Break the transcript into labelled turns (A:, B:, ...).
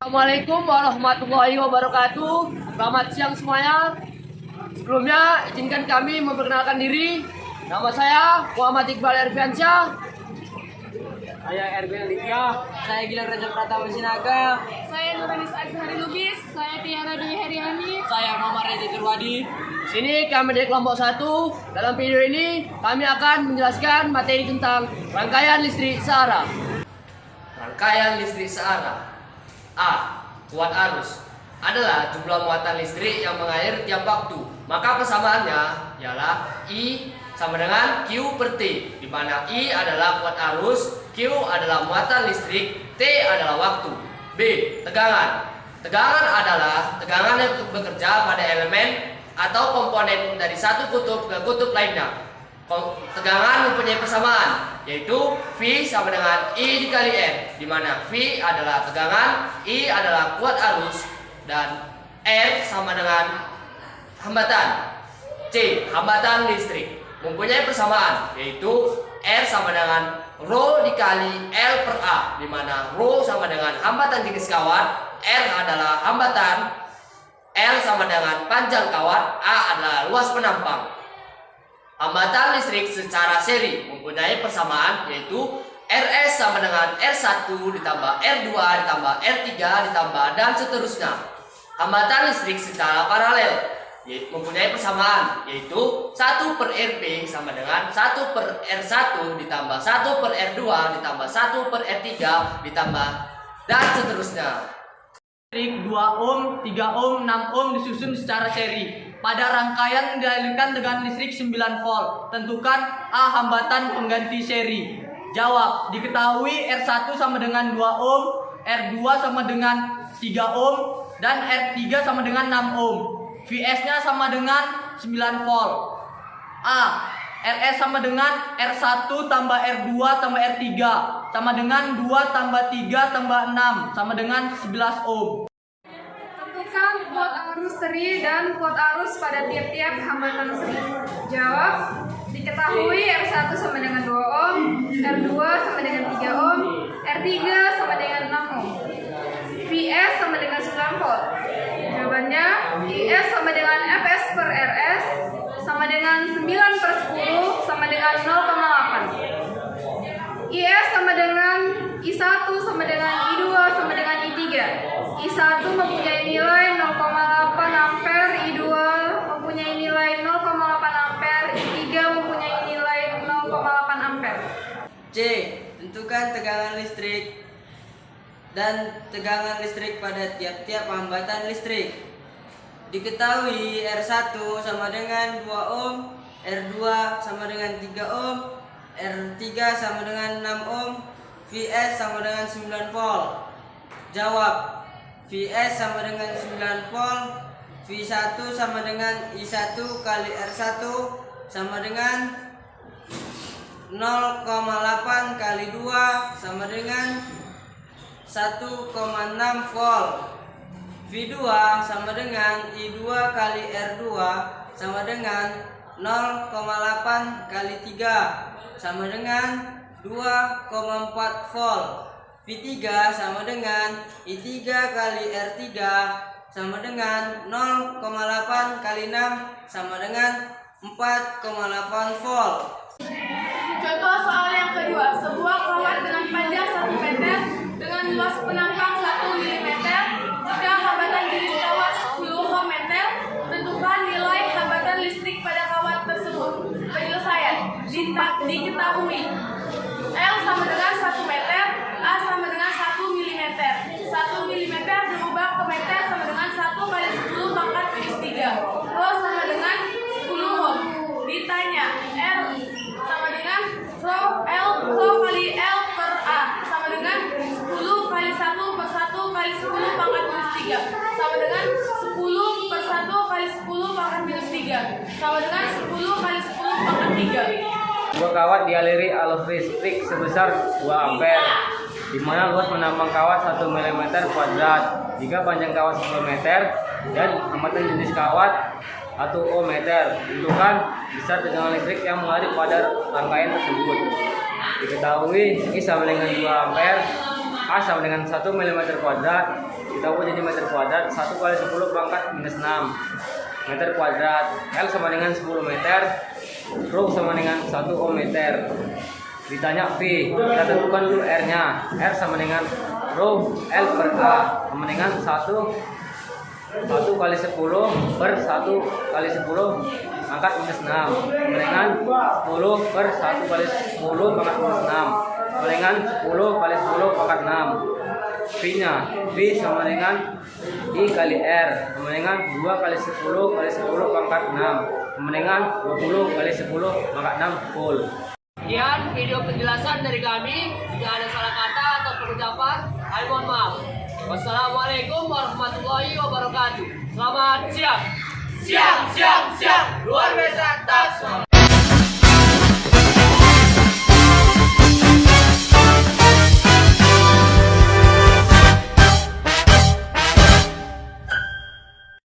A: Assalamualaikum warahmatullahi wabarakatuh. Selamat siang semuanya. Sebelumnya izinkan kami memperkenalkan diri. Nama saya Muhammad Iqbal Erfiansyah.
B: Saya Erwin Aditya. Saya Gilang Raja Pratama Sinaga.
C: Saya Nuranis Azhari Lubis. Saya Tiara Dwi Heriani.
B: Saya Muhammad Reza Turwadi.
A: Di sini kami dari kelompok 1. Dalam video ini kami akan menjelaskan materi tentang rangkaian listrik searah. Rangkaian listrik searah. A. Kuat arus adalah jumlah muatan listrik yang mengalir tiap waktu. Maka persamaannya ialah I sama dengan Q per T, di mana I adalah kuat arus, Q adalah muatan listrik, T adalah waktu. B. Tegangan. Tegangan adalah tegangan yang bekerja pada elemen atau komponen dari satu kutub ke kutub lainnya. Tegangan mempunyai persamaan, yaitu V sama dengan I dikali R, di mana V adalah tegangan, I adalah kuat arus, dan R sama dengan hambatan. C. Hambatan listrik mempunyai persamaan, yaitu R sama dengan Rho dikali L per A, di mana Rho sama dengan hambatan jenis kawat, R adalah hambatan, L sama dengan panjang kawat, A adalah luas penampang. Hambatan listrik secara seri mempunyai persamaan, yaitu RS sama dengan R1 ditambah R2 ditambah R3 ditambah dan seterusnya. Hambatan listrik secara paralel mempunyai persamaan, yaitu 1 per RP sama dengan 1 per R1 ditambah 1 per R2 ditambah 1 per R3 ditambah dan seterusnya.
B: Listrik 2 ohm, 3 ohm, 6 ohm disusun secara seri. Pada rangkaian dialirkan dengan listrik 9 volt. Tentukan A hambatan pengganti seri. Jawab. Diketahui R1 sama dengan 2 ohm, R2 sama dengan 3 ohm, dan R3 sama dengan 6 ohm. Vs-nya sama dengan 9 volt. A. Rs sama dengan R1 tambah R2 tambah R3 sama dengan 2 tambah 3 tambah 6 sama dengan 11 ohm.
C: Tentukan kuat arus seri dan kuat arus pada tiap-tiap hambatan seri. Jawab. Diketahui R1 sama dengan 2 ohm, R2 sama dengan 3 ohm, R3 sama dengan 6 ohm. Vs sama dengan 9 volt. Jawabannya IS sama dengan Fs per Rs sama dengan 9 per 10 sama dengan 0,8. IS sama dengan I1 sama dengan I2 sama dengan I3. I1 mempunyai nilai 0,8 ampere, I2 mempunyai nilai 0,8 ampere, I3 mempunyai nilai 0,8 ampere.
D: C. Tentukan tegangan listrik dan tegangan listrik pada tiap-tiap hambatan listrik. Diketahui R1 sama dengan 2 ohm, R2 sama dengan 3 ohm, R3 sama dengan 6 ohm, Vs sama dengan 9 volt. Jawab. Vs sama dengan 9 volt, V1 sama dengan I1 kali R1 sama dengan 0,8 kali 2 sama dengan 1,6 volt. V2 sama dengan I2 kali R2 sama dengan 0,8 kali 3 sama dengan 2,4 volt. V3 sama dengan I3 kali R3 sama dengan 0,8 kali 6 sama dengan 4,8 volt.
C: Contoh soal yang kedua. Sebuah kawat dengan panjang 1 meter dengan luas penampang 1 mm. Jika hambatan jenis kawat 10 ohm meter, tentukan nilai hambatan listrik pada kawat tersebut. Penyelesaian. Diketahui L sama dengan 1 meter, A sama dengan 1 mm. 1 mm berubah ke meter sama dengan 1 kali 10 pangkat minus 3. Rho sama dengan 10 ohm. Ditanya R sama dengan Rho kali L per A sama dengan 10 kali 1 per 1 kali 10 pangkat minus 3 sama dengan 10 per 1 kali 10 pangkat minus 3 sama dengan 10 kali 10 pangkat 3.
B: Sebuah kawat dialiri arus listrik sebesar 2 ampere, di mana luas penampang kawat 1 mm kuadrat. Jika panjang kawat 10 meter dan hambatan jenis kawat 1 ohm meter, tentukan besar tegangan listrik yang mengalir pada rangkaian tersebut. Diketahui I sama dengan 2 ampere,
E: A sama dengan 1 mm kuadrat. Kita ubah jadi meter kuadrat. 1 kali 10 pangkat minus 6 meter kuadrat. L sama dengan 10 meter. Rho sama dengan 1 ohm meter. Ditanya V, kita tentukan dulu R-nya. R sama dengan rho L per A sama dengan 1 kali 10 per 1 kali 10 pangkat minus 6 sama dengan 10 per 1 kali 10 pangkat minus 6 sama dengan 10 kali 10 pangkat 6. V-nya, V sama dengan I kali R sama dengan 2 kali 10 kali 10 pangkat 6 sama dengan 20 kali 10 pangkat 6 full.
A: Sekian video penjelasan dari kami. Jika ada salah kata atau pengucapan, kami mohon maaf. Wassalamualaikum warahmatullahi wabarakatuh. Selamat siang. Siang, siang, siang. Luar biasa, tak